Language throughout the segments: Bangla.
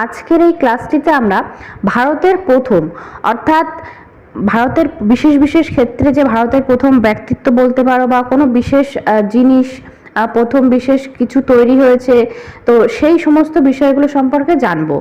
আজকের এই ক্লাসটিতে আমরা ভারতের প্রথম অর্থাৎ ভারতের বিশেষ বিশেষ ক্ষেত্রে যে ভারতের প্রথম ব্যক্তিত্ব বলতে পারো বা কোনো বিশেষ জিনিস প্রথম বিশেষ কিছু তৈরি হয়েছে, তো সেই সমস্ত বিষয়গুলো সম্পর্কে জানবো।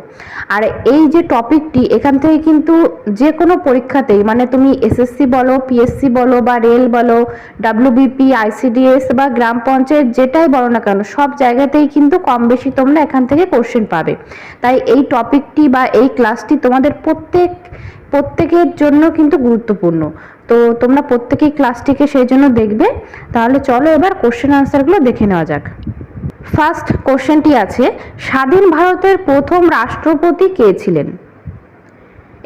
আর এই যে টপিকটি এখান থেকে কিন্তু যে কোনো পরীক্ষাতেই, মানে তুমি এসএসসি বলো, পিএসসি বলো বা রেল বলো, ডাব্লিউবিপি, আইসিডিএস বা গ্রাম পঞ্চায়েত যেটাই বলো না কেন, সব জায়গাতেই কিন্তু কম বেশি তোমরা এখান থেকে কোশ্চেন পাবে। তাই এই টপিকটি বা এই ক্লাসটি তোমাদের প্রত্যেকের জন্য কিন্তু গুরুত্বপূর্ণ। তো তোমরা প্রত্যেকেই ক্লাসটিকে সেই জন্য দেখবে। তাহলে চলো এবার কোশ্চেন আনসারগুলো দেখে নেওয়া যাক। ফার্স্ট কোশ্চেনটি আছে, স্বাধীন ভারতের প্রথম রাষ্ট্রপতি কে ছিলেন?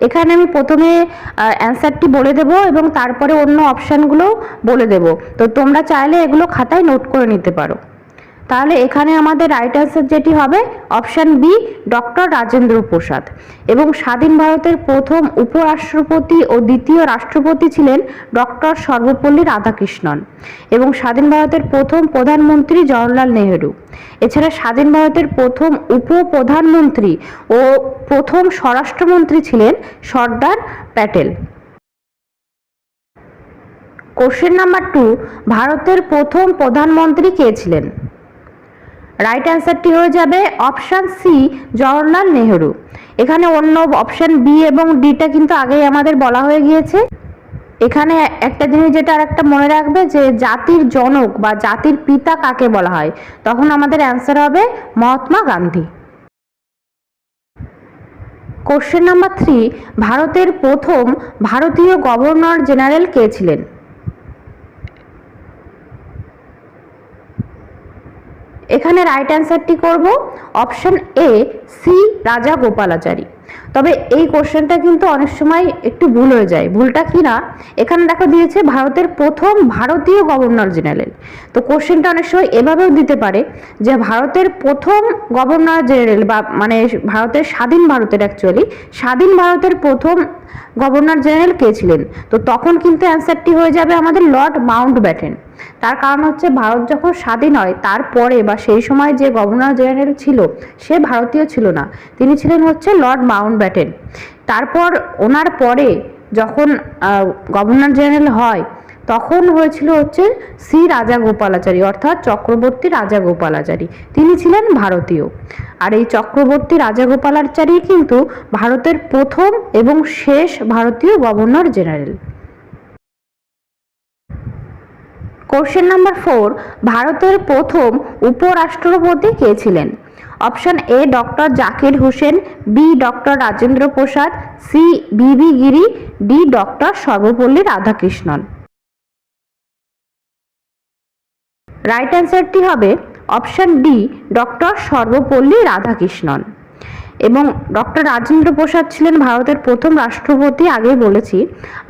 এখানে আমি প্রথমে অ্যান্সারটি বলে দেব এবং তারপরে অন্য অপশানগুলোও বলে দেব। তো তোমরা চাইলে এগুলো খাতায় নোট করে নিতে পারো। তাহলে এখানে আমাদের রাইট অ্যান্সার যেটি হবে অপশান বি, ডক্টর রাজেন্দ্র প্রসাদ। এবং স্বাধীন ভারতের প্রথম উপরাষ্ট্রপতি ও দ্বিতীয় রাষ্ট্রপতি ছিলেন ডক্টর সর্বপল্লী রাধাকৃষ্ণন। এবং স্বাধীন ভারতের প্রথম প্রধানমন্ত্রী জওহরলাল নেহেরু। এছাড়া স্বাধীন ভারতের প্রথম উপপ্রধানমন্ত্রী ও প্রথম স্বরাষ্ট্রমন্ত্রী ছিলেন সর্দার প্যাটেল। কোশ্চেন নাম্বার 2, ভারতের প্রথম প্রধানমন্ত্রী কে ছিলেন? রাইট অ্যান্সারটি হয়ে যাবে অপশান সি, জওহরলাল নেহেরু। এখানে অন্য অপশান বি এবং ডিটা কিন্তু আগেই আমাদের বলা হয়ে গিয়েছে। এখানে একটা জিনিস যেটা আর একটা মনে রাখবে যে জাতির জনক বা জাতির পিতা কাকে বলা হয়, তখন আমাদের অ্যান্সার হবে মহাত্মা গান্ধী। কোশ্চেন নাম্বার 3, ভারতের প্রথম ভারতীয় গভর্নর জেনারেল কে ছিলেন? এখানে রাইট অ্যান্সারটি করব অপশন এ, সি রাজাগোপালাচারী। তবে এই কোশ্চেনটা কিন্তু অনেক সময় একটু ভুল হয়ে যায়। ভুলটা কি না, এখানে দেখো দিয়েছে ভারতের প্রথম ভারতীয় গভর্নর জেনারেল। তো কোশ্চেনটা অনেক সময় এভাবেও দিতে পারে যে ভারতের প্রথম গভর্নর জেনারেল বা মানে ভারতের স্বাধীন ভারতের স্বাধীন ভারতের প্রথম গভর্নর জেনারেল কে ছিলেন? তো তখন কিন্তু অ্যান্সারটি হয়ে যাবে আমাদের লর্ড মাউন্টব্যাটেন। তার কারণ হচ্ছে ভারত যখন স্বাধীন হয় তারপরে বা সেই সময় যে গভর্নর জেনারেল ছিল সে ভারতীয় ছিল না, তিনি ছিলেন হচ্ছে লর্ড মাউন্টব্যাটেন। তারপর ওনার পরে যখন গভর্নর জেনারেল হয় তখন হয়েছিল হচ্ছে সি রাজাগোপালাচারী, অর্থাৎ চক্রবর্তী রাজাগোপালাচারী, তিনি ছিলেন ভারতীয়। আর এই চক্রবর্তী রাজাগোপালাচারী কিন্তু ভারতের প্রথম এবং শেষ ভারতীয় গভর্নর জেনারেল। কোশ্চেন নাম্বার 4, ভারতের প্রথম উপরাষ্ট্রপতি কে ছিলেন? Option A doctor Zakir Hussain, B doctor Rajendra Prasad, C V V Giri, D doctor Sarvepalli Radhakrishnan. Right অ্যান্সারটি হবে option D, doctor Sarvepalli Radhakrishnan. এবং ডক্টর রাজেন্দ্র প্রসাদ ছিলেন ভারতের প্রথম রাষ্ট্রপতি, আগেই বলেছি।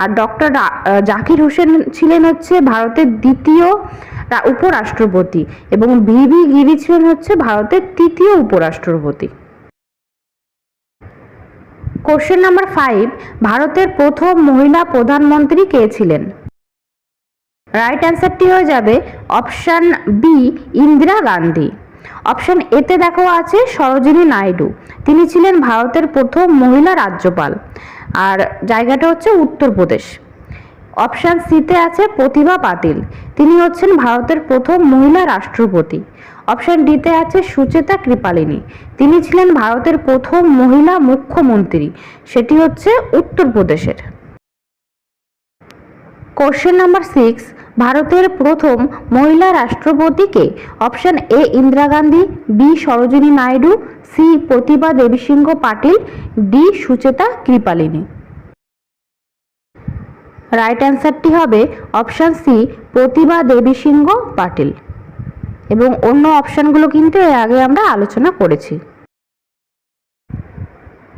আর ডক্টর জাকির হোসেন ছিলেন হচ্ছে ভারতের দ্বিতীয় উপরাষ্ট্রপতি এবং ভিভি গিরি ছিলেন হচ্ছে ভারতের তৃতীয় উপরাষ্ট্রপতি। কোশ্চেন নাম্বার 5, ভারতের প্রথম মহিলা প্রধানমন্ত্রী কে ছিলেন? রাইট অ্যান্সারটি হয়ে যাবে option B, Indira Gandhi. Option এতে দেখো আছে সরোজিনী নাইডু, তিনি ছিলেন ভারতের প্রথম মহিলা রাজ্যপাল, আর জায়গাটা হচ্ছে উত্তরপ্রদেশ। অপশান সিতে আছে প্রতিভা পাতিল, তিনি হচ্ছেন ভারতের প্রথম মহিলা রাষ্ট্রপতি। অপশান ডিতে আছে সুচেতা কৃপালিনী, তিনি ছিলেন ভারতের প্রথম মহিলা মুখ্যমন্ত্রী, সেটি হচ্ছে উত্তরপ্রদেশের। কোশ্চেন নাম্বার 6, ভারতের প্রথম মহিলা রাষ্ট্রপতি কে? Option A Indira Gandhi, B Sarojini Naidu, C Pratibha Devi Singh Patil, D Sucheta Kripalani. Right অ্যান্সারটি হবে অপশন সি, প্রতিভা দেবী সিংহ পাটিল। এবং অন্য অপশানগুলো কিন্তু এর আগে আমরা আলোচনা করেছি।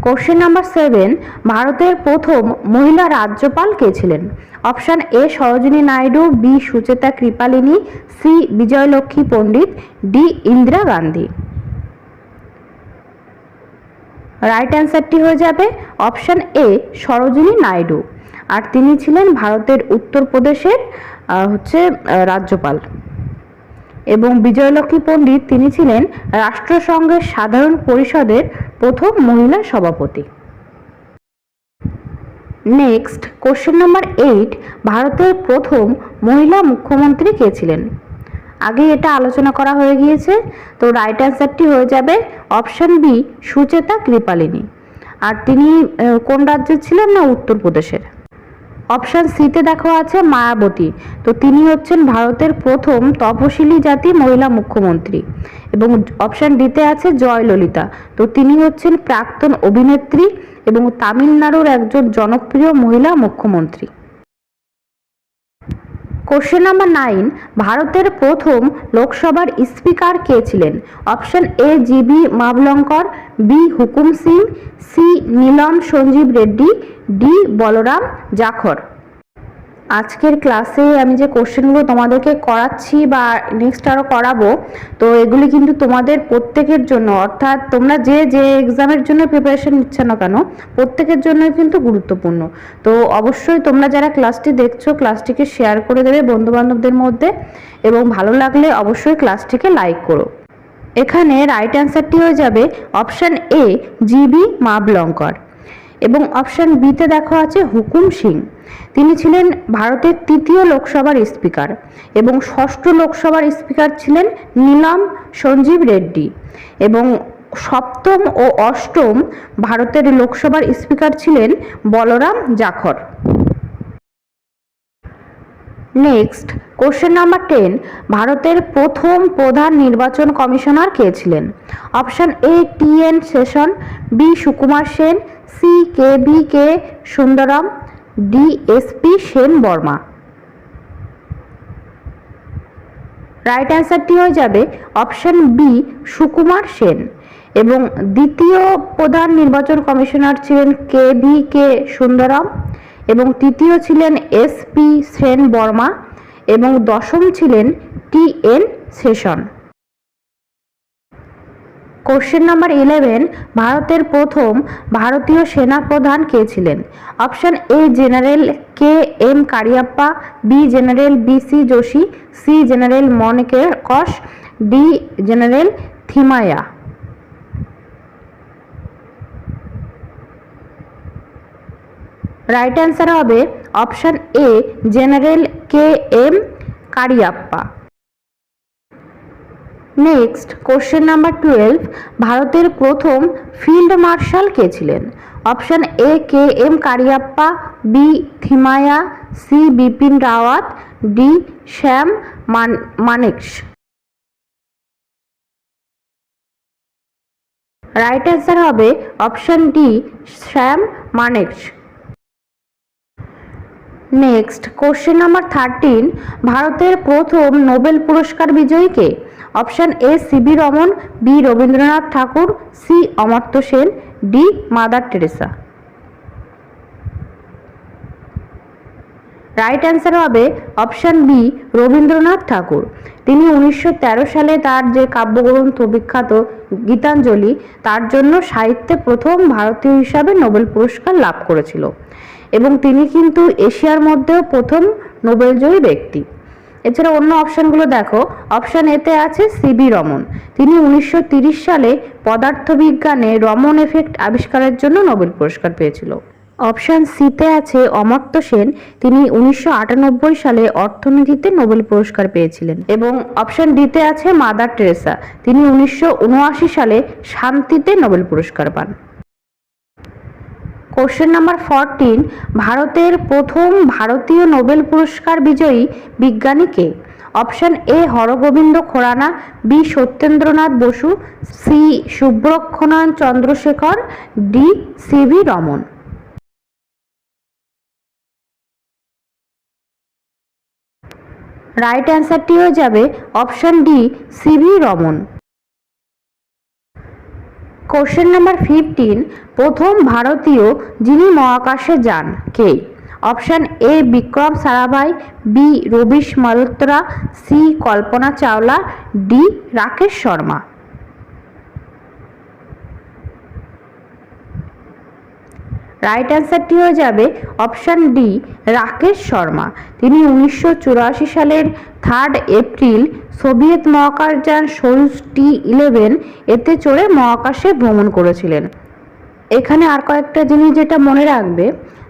কোশ্চেন নাম্বার 7, ভারতের প্রথম মহিলা রাজ্যপাল কে ছিলেন? Option A Sarojini Naidu, B Sucheta Kripalani, C Vijayalakshmi Pandit, D Indira Gandhi. Right অ্যান্সারটি হয়ে যাবে অপশান এ সরোজিনী নাইডু, আর তিনি ছিলেন ভারতের উত্তরপ্রদেশের রাজ্যপাল। এবং বিজয়লক্ষ্মী পণ্ডিত তিনি ছিলেন রাষ্ট্রসংঘের সাধারণ পরিষদের প্রথম মহিলা সভাপতি। নেক্সট কোশ্চেন নাম্বার 8, ভারতের প্রথম মহিলা মুখ্যমন্ত্রী কে ছিলেন? আগে এটা আলোচনা করা হয়ে গিয়েছে, তো রাইট অ্যান্সারটি হয়ে যাবে অপশন বি, সুচেতা কৃপালিনী। আর তিনি কোন রাজ্যের ছিলেন? না, উত্তরপ্রদেশের। অপশন সিতে দেখা আছে মায়াবতী, তো তিনি হচ্ছেন ভারতের প্রথম তপশিলি জাতি মহিলা মুখ্যমন্ত্রী। এবং অপশন ডিতে আছে জয়ললিতা, তো তিনি হচ্ছেন প্রাক্তন অভিনেত্রী এবং তামিলনাড়ুর একজন জনপ্রিয় মহিলা মুখ্যমন্ত্রী। কোশ্চেন নাম্বার 9, ভারতের প্রথম লোকসভার স্পিকার কে ছিলেন? অপশন এ জিবি মাভলঙ্কর, বি হুকুম সিং, সি নীলম সঞ্জীব রেড্ডি, ডি বলরাম জাখর। আজকের ক্লাসে আমি যে কোশ্চেনগুলো তোমাদেরকে করাচ্ছি বা নেক্সট আরও করাবো, তো এগুলি কিন্তু তোমাদের প্রত্যেকের জন্য, অর্থাৎ তোমরা যে যে এক্সামের জন্য প্রিপারেশন নিচ্ছ না কেন, প্রত্যেকের জন্যই কিন্তু গুরুত্বপূর্ণ। তো অবশ্যই তোমরা যারা ক্লাসটি দেখছো, ক্লাসটিকে শেয়ার করে দেবে বন্ধুবান্ধবদের মধ্যে, এবং ভালো লাগলে অবশ্যই ক্লাসটিকে লাইক করো। এখানে রাইট অ্যান্সারটি হয়ে যাবে অপশান এ জিবি মাভলঙ্কর। এবং অপশান বিতে দেখা আছে হুকুম সিং, তিনি ছিলেন ভারতের তৃতীয় লোকসভার স্পিকার। এবং ষষ্ঠ লোকসভার স্পিকার ছিলেন নীলম সঞ্জীব রেড্ডি। এবং সপ্তম ও অষ্টম ভারতের লোকসভার স্পিকার ছিলেন Balram Jakhar. Next question number 10, ভারতের প্রথম প্রধান নির্বাচন কমিশনার কে ছিলেন? Option A T N Seshan, B Sukumar Sen, C K B K Sundaram, D S P Sen Verma. Right অ্যান্সারটি হয়ে যাবে অপশান বি সুকুমার সেন। এবং দ্বিতীয় প্রধান নির্বাচন কমিশনার ছিলেন কে ভি কে সুন্দরম, এবং তৃতীয় ছিলেন এস পি সেন বর্মা, এবং দশম ছিলেন T N Seshan. Question number 11, ভারতের প্রথম ভারতীয় সেনা প্রধান কে ছিলেন? Option A general K M Cariappa, B general B C Joshi, C general Manekshaw, D general Thimayya. Right answer হবে option A general K M Cariappa. Next question number 12, ভারতের প্রথম ফিল্ড মার্শাল কে ছিলেন? Option A K M Cariappa, B Thimayya, C Bipin Rawat, D Sam Manekshaw. Right answer হবে option D Sam Manekshaw. Next question number 13, ভারতের প্রথম নোবেল পুরস্কার বিজয়ী কে? Option A C V Raman, B Rabindranath Tagore, C Amartya Sen, D mother Teresa. Right answer হবে অপশান বি রবীন্দ্রনাথ ঠাকুর। তিনি 1913 সালে তার যে কাব্যগ্রন্থ বিখ্যাত গীতাঞ্জলি, তার জন্য সাহিত্যে প্রথম ভারতীয় হিসাবে নোবেল পুরস্কার লাভ করেছিল। এবং তিনি কিন্তু এশিয়ার মধ্যেও প্রথম নোবেলজয়ী ব্যক্তি। এছাড়া অন্য অপশানগুলো দেখো, অপশান এতে আছে সিবি রমন, তিনি 1930 সালে পদার্থবিজ্ঞানে রমন এফেক্ট আবিষ্কারের জন্য নোবেল পুরস্কার পেয়েছিল। অপশান সিতে আছে অমর্ত্য সেন, তিনি 1998 সালে অর্থনীতিতে নোবেল পুরস্কার পেয়েছিলেন। এবং অপশান ডিতে আছে মাদার টেরেসা, তিনি 1979 সালে শান্তিতে নোবেল পুরস্কার পান। কোশ্চেন নাম্বার 14, ভারতের প্রথম ভারতীয় নোবেল পুরস্কার বিজয়ী বিজ্ঞানী কে? Option A Hargobind Khorana, B Satyendranath Bose, C Subrahmanyan Chandrasekhar, D C V Raman. Right অ্যান্সারটি হয়ে যাবে option D C V Raman. Question number 15, প্রথম ভারতীয় যিনি মহাকাশে যান কে? Option A Vikram Sarabhai, B Ravish Malhotra, C Kalpana Chawla, D Rakesh Sharma. Right অ্যান্সারটি হয়ে যাবে অপশান ডি, রাকেশ শর্মা। তিনি 1984 সালের 3 এপ্রিল সোভিয়েত মহাকাশযান সোয়ুজ T-11 এতে চড়ে মহাকাশে ভ্রমণ করেছিলেন। এখানে আর কয়েকটা জিনিস যেটা মনে রাখবে,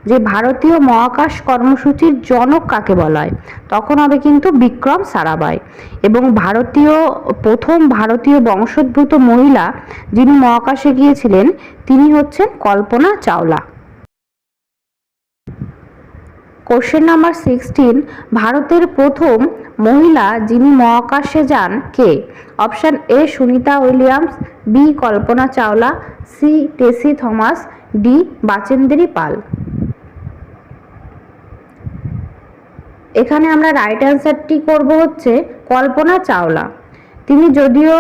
যে ভারতীয় মহাকাশ কর্মসূচির জনক কাকে বলা হয়, তখন হবে কিন্তু বিক্রম সারাভাই। এবং প্রথম ভারতীয় বংশোদ্ভূত মহিলা যিনি মহাকাশে গিয়েছিলেন তিনি হচ্ছেন কল্পনা চাওলা। কোশ্চেন নাম্বার 16, ভারতের প্রথম মহিলা যিনি মহাকাশে যান কে? Option A Sunita Williams, B Kalpana Chawla, C Tessy Thomas, D Bachendri Pal. এখানে আমরা রাইট অ্যান্সারটি করব হচ্ছে কল্পনা চাওলা। তিনি যদিও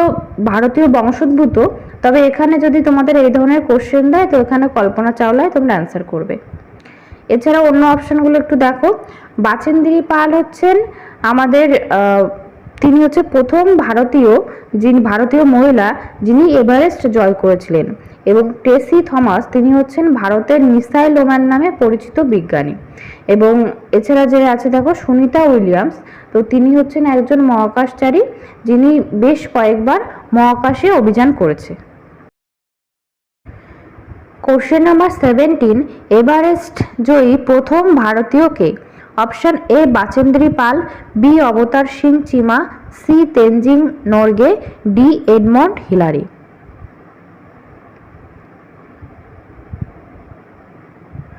ভারতীয় বংশোদ্ভূত, তবে এখানে যদি তোমাদের এই ধরনের কোশ্চেন দেয় তো এখানে কল্পনা চাওলায় তোমরা অ্যান্সার করবে। এছাড়া অন্য অপশানগুলো একটু দেখো। বাচেন্দ্রী পাল হচ্ছেন তিনি হচ্ছে প্রথম ভারতীয় মহিলা যিনি এভারেস্ট জয় করেছিলেন। এবং টেসি থমাস তিনি হচ্ছেন ভারতের মিসাইল ওম্যান নামে পরিচিত বিজ্ঞানী। এবং এছাড়া যে আছে দেখো সুনিতা উইলিয়ামস, তো তিনি হচ্ছেন একজন মহাকাশচারী যিনি বেশ কয়েকবার মহাকাশে অভিযান করেছে। কোশ্চেন নাম্বার 17, এভারেস্ট জয়ী প্রথম ভারতীয় কে? Option A Bachendri Pal, B Avtar Singh Cheema, C Tenzing Norgay, D Edmund Hillary.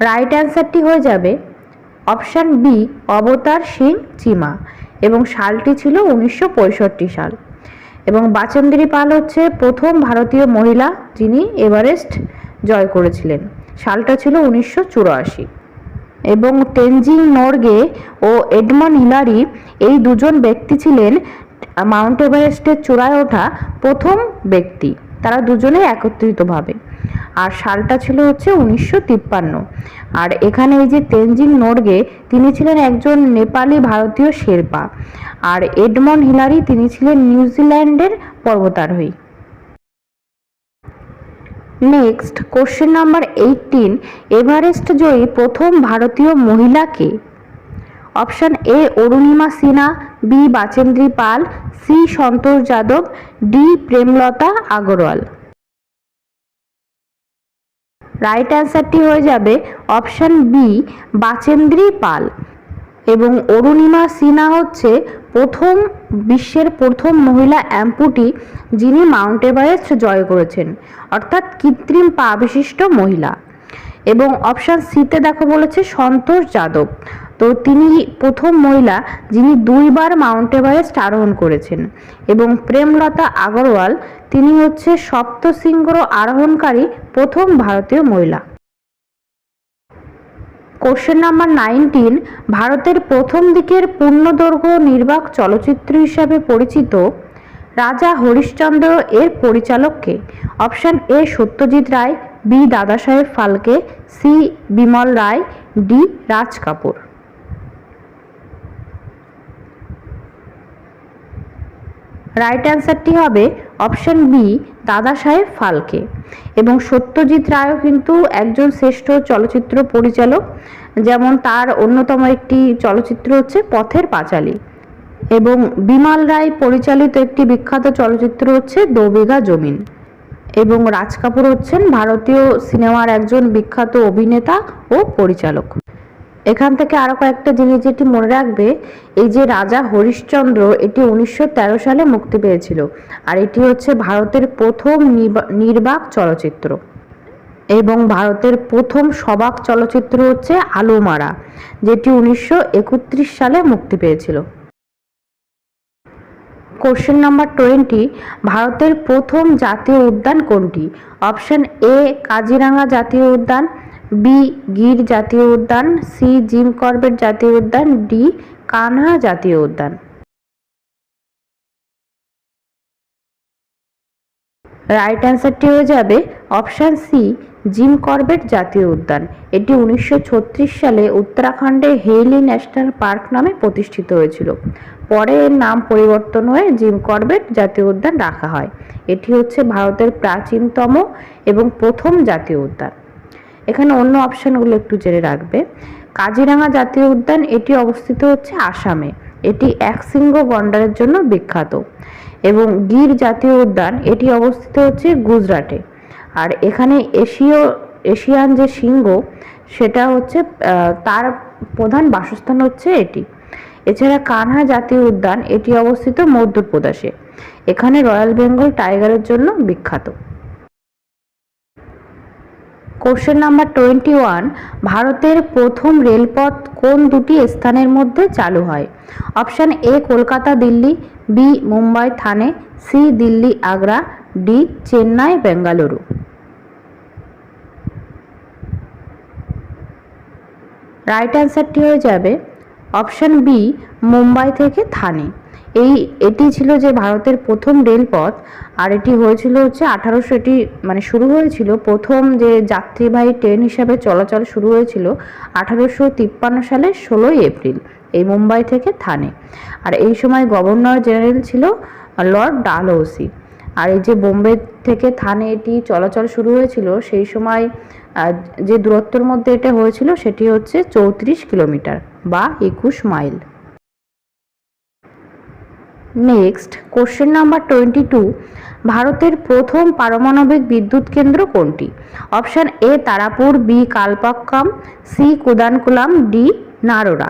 Right অ্যান্সারটি হয়ে যাবে অপশান বি অবতার সিং চিমা, এবং সালটি ছিল 1965 সাল। এবং বাচেন্দ্রী পাল হচ্ছে প্রথম ভারতীয় মহিলা যিনি এভারেস্ট জয় করেছিলেন, সালটা ছিল 1984। এবং তেনজিং নোরগে ও এডমন্ড হিলারি এই দুজন ব্যক্তি ছিলেন মাউন্ট এভারেস্টের চূড়ায় ওঠা প্রথম ব্যক্তি, তারা দুজনে একত্রিতভাবে। আর সালটা ছিল হচ্ছে 1953। আর এখানে এই যে তেনজিং নোরগে তিনি ছিলেন একজন নেপালি ভারতীয় শেরপা, আর এডমন্ড হিলারি তিনি ছিলেন নিউজিল্যান্ডের পর্বতারোহী। নেক্সট কোশ্চেন নাম্বার 18, এভারেস্ট জয়ী প্রথম ভারতীয় মহিলা কে? Option A Arunima Sinha, B Bachendri Pal, C Santosh Yadav, D Premlata Agarwal. Right অ্যান্সারটি হয়ে যাবে অপশান বি বাচেন্দ্রী পাল। এবং অরুণিমা সিনহা হচ্ছে বিশ্বের প্রথম মহিলা অ্যাম্পুটি যিনি মাউন্ট এভারেস্ট জয় করেছেন, অর্থাৎ কৃত্রিম পা বিশিষ্ট মহিলা। এবং অপশান সিতে দেখো বলেছে সন্তোষ যাদব, তো তিনি প্রথম মহিলা যিনি 2 বার মাউন্ট এভারেস্ট আরোহণ করেছেন। এবং প্রেমলতা আগরওয়াল তিনি হচ্ছে সপ্তশৃঙ্গ আরোহণকারী প্রথম ভারতীয় মহিলা। কোশ্চেন নাম্বার 19, ভারতের প্রথম দিকের পূর্ণদৈর্ঘ্য নির্বাক চলচ্চিত্র হিসাবে পরিচিত রাজা হরিশ্চন্দ্র এর পরিচালক কে? Option A Satyajit Ray, B Dadasaheb Phalke, C Bimal Roy, D Raj Kapoor. Right অ্যান্সারটি হবে অপশান বি দাদাসাহেব ফালকে। এবং সত্যজিৎ রায়ও কিন্তু একজন শ্রেষ্ঠ চলচ্চিত্র পরিচালক, যেমন তার অন্যতম একটি চলচ্চিত্র হচ্ছে পথের পাঁচালী। এবং বিমল রায় পরিচালিত একটি বিখ্যাত চলচ্চিত্র হচ্ছে 2 বিঘা জমিন। এবং রাজ কাপুর হচ্ছেন ভারতীয় সিনেমার একজন বিখ্যাত অভিনেতা ও পরিচালক। এখান থেকে আরো কয়েকটা জিনিস যেটি মনে রাখবে, এই যে রাজা হরিশ্চন্দ্র এটি 1913 সালে মুক্তি পেয়েছিল, আর এটি হচ্ছে ভারতের প্রথম নির্বাক চলচ্চিত্র। এবং ভারতের প্রথম সবাক চলচ্চিত্র হচ্ছে আলোমারা, যেটি 1931 সালে মুক্তি পেয়েছিল। কোশ্চেন নাম্বার 20, ভারতের প্রথম জাতীয় উদ্যান কোনটি? অপশান এ কাজিরাঙ্গা জাতীয় উদ্যান, বি গির জাতীয় উদ্যান, সি জিম করবেট জাতীয় উদ্যান, ডি কানহা জাতীয় উদ্যান। রাইট অ্যান্সারটি হয়ে যাবে অপশান সি জিম করবেট জাতীয় উদ্যান। এটি 1936 সালে উত্তরাখণ্ডে হেইলি ন্যাশনাল পার্ক নামে প্রতিষ্ঠিত হয়েছিল। পরে এর নাম পরিবর্তন হয়ে জিম করবেট জাতীয় উদ্যান রাখা হয়। এটি হচ্ছে ভারতের প্রাচীনতম এবং প্রথম জাতীয় উদ্যান। এখানে অন্য অপশানগুলো একটু জেনে রাখবে। কাজিরাঙা জাতীয় উদ্যান এটি অবস্থিত হচ্ছে আসামে, এটি একশৃঙ্গ গন্ডারের জন্য বিখ্যাত। এবং গির জাতীয় উদ্যান এটি অবস্থিত হচ্ছে গুজরাটে। আর এখানে এশিয়ান যে সিংহ সেটা হচ্ছে তার প্রধান বাসস্থান হচ্ছে এটি। এছাড়া কানহা জাতীয় উদ্যান এটি অবস্থিত মধ্যপ্রদেশে, এখানে রয়্যাল বেঙ্গল টাইগারের জন্য বিখ্যাত। কোশ্চেন নাম্বার 21, ভারতের প্রথম রেলপথ কোন দুটি স্থানের মধ্যে চালু হয়? Option A Kolkata Delhi, B Mumbai Thane, C Delhi Agra, D Chennai Bengaluru. Right অ্যান্সারটি হয়ে যাবে অপশান বি মুম্বাই থেকে থানে। এটি ছিল যে ভারতের প্রথম রেলপথ, আর এটি হয়েছিল হচ্ছে 1800, এটি মানে শুরু হয়েছিল প্রথম যে যাত্রীবাহী ট্রেন হিসাবে চলাচল শুরু হয়েছিল 1853 সালের 16 এপ্রিল এই মুম্বাই থেকে থানে। আর এই সময় গভর্নর জেনারেল ছিল লর্ড ডালহৌসি। আর এই যে বোম্বে থেকে থানে এটি চলাচল শুরু হয়েছিল সেই সময় যে দূরত্বের মধ্যে এটা হয়েছিল সেটি হচ্ছে 34 কিলোমিটার বা 21 মাইল। নেক্সট কোশ্চেন নাম্বার 22, ভারতের প্রথম পারমাণবিক বিদ্যুৎ কেন্দ্র কোনটি? Option A Tarapur, B Kalpakkam, C Kudankulam, D Narora.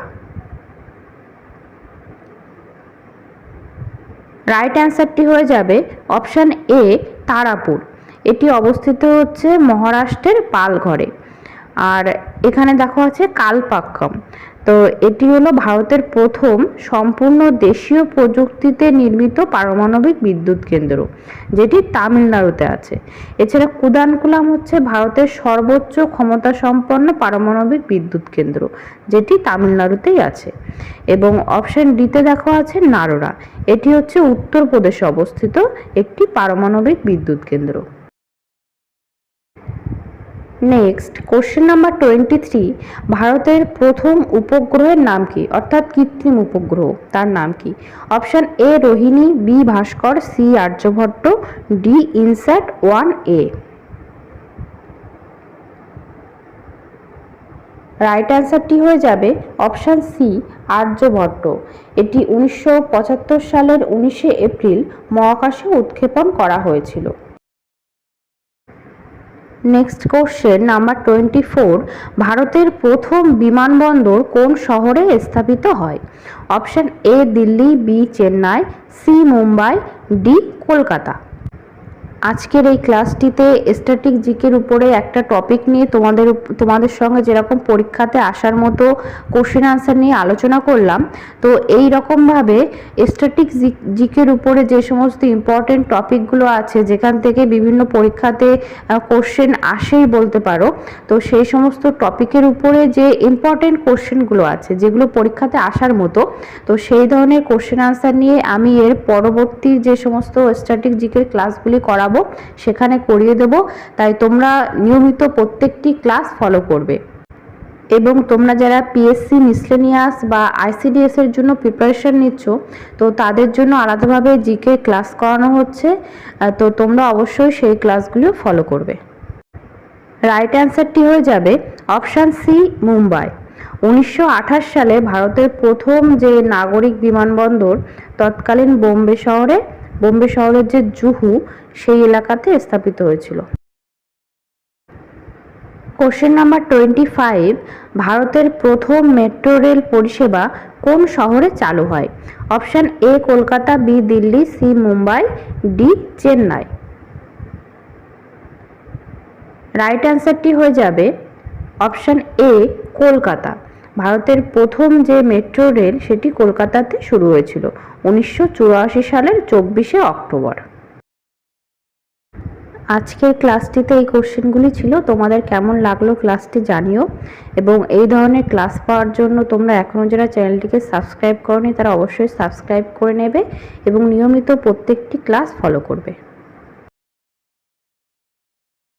Right অ্যান্সারটি হয়ে যাবে অপশান এ তারাপুর। এটি অবস্থিত হচ্ছে মহারাষ্ট্রের পালঘরে। আর এখানে দেখা আছে কালপাক্কাম, তো এটি হলো ভারতের প্রথম সম্পূর্ণ দেশীয় প্রযুক্তিতে নির্মিত পারমাণবিক বিদ্যুৎ কেন্দ্র, যেটি তামিলনাড়ুতে আছে। এছাড়া কুদানকুলাম হচ্ছে ভারতের সর্বোচ্চ ক্ষমতা সম্পন্ন পারমাণবিক বিদ্যুৎ কেন্দ্র, যেটি তামিলনাড়ুতেই আছে। এবং অপশান ডিতে দেখা আছে নারোরা, এটি হচ্ছে উত্তরপ্রদেশে অবস্থিত একটি পারমাণবিক বিদ্যুৎ কেন্দ্র। নেক্সট কোশ্চেন নাম্বার 23, ভারতের প্রথম উপগ্রহের নাম কি, অর্থাৎ কৃত্রিম উপগ্রহ তার নাম কি? Option A Rohini, B Bhaskara, C Aryabhata, D INSAT 1A। Right অ্যান্সারটি হয়ে যাবে অপশান সি আর্যভট্ট। এটি 1975 সালের 19 এপ্রিল মহাকাশে উৎক্ষেপণ করা হয়েছিল। নেক্সট কোশ্চেন নাম্বার 24, ভারতের প্রথম বিমানবন্দর কোন শহরে স্থাপিত হয়? Option A Delhi, B Chennai, C Mumbai, D Kolkata. আজকের এই ক্লাসটিতে স্ট্যাটিক জিকের উপরে একটা টপিক নিয়ে তোমাদের সঙ্গে যেরকম পরীক্ষাতে আসার মতো কোশ্চেন আনসার নিয়ে আলোচনা করলাম, তো এই রকমভাবে স্ট্যাটিক জিকের উপরে যে সমস্ত ইম্পর্টেন্ট টপিকগুলো আছে যেখান থেকে বিভিন্ন পরীক্ষাতে কোশ্চেন আসেই বলতে পারো, তো সেই সমস্ত টপিকের উপরে যে ইম্পর্টেন্ট কোশ্চেনগুলো আছে যেগুলো পরীক্ষাতে আসার মতো, তো সেই ধরনের কোশ্চেন আনসার নিয়ে আমি এর পরবর্তী যে সমস্ত স্ট্যাটিক জিকের ক্লাসগুলি করাবো সেখানে করিয়ে দেব। তাই তোমরা নিয়মিত প্রত্যেকটি ক্লাস ফলো করবে। এবং তোমরা যারা পিএসসি মিসলেনিয়াস বা আইসিডিএস এর জন্য প্রিপারেশন নিচ্ছ, তো তাদের জন্য আলাদাভাবে জিকে ক্লাস করানো হচ্ছে, তো তোমরা অবশ্যই সেই ক্লাসগুলো ফলো করবে। রাইট অ্যান্সারটি হয়ে যাবে অপশান সি মুম্বাই। 1928 সালে ভারতের প্রথম যে নাগরিক বিমানবন্দর তৎকালীন বোম্বে শহরের যে জুহু সেই এলাকাতে স্থাপিত হয়েছিল। কোশ্চেন নাম্বার 25, ভারতের প্রথম মেট্রো রেল পরিষেবা কোন শহরে চালু হয়? Option A Kolkata, B Delhi, C Mumbai, D Chennai. Right অ্যান্সারটি হয়ে যাবে অপশান এ কলকাতা। ভারতের প্রথম যে মেট্রো রেল সেটি কলকাতাতে শুরু হয়েছিল 1984 সালের 24 অক্টোবর। আজকের ক্লাসটিতে এই কোশ্চেনগুলি ছিল। তোমাদের কেমন লাগলো ক্লাসটি জানিও, এবং এই ধরনের ক্লাস পাওয়ার জন্য তোমরা এখনও যারা চ্যানেলটিকে সাবস্ক্রাইব করোনি তারা অবশ্যই সাবস্ক্রাইব করে নেবে এবং নিয়মিত প্রত্যেকটি ক্লাস ফলো করবে।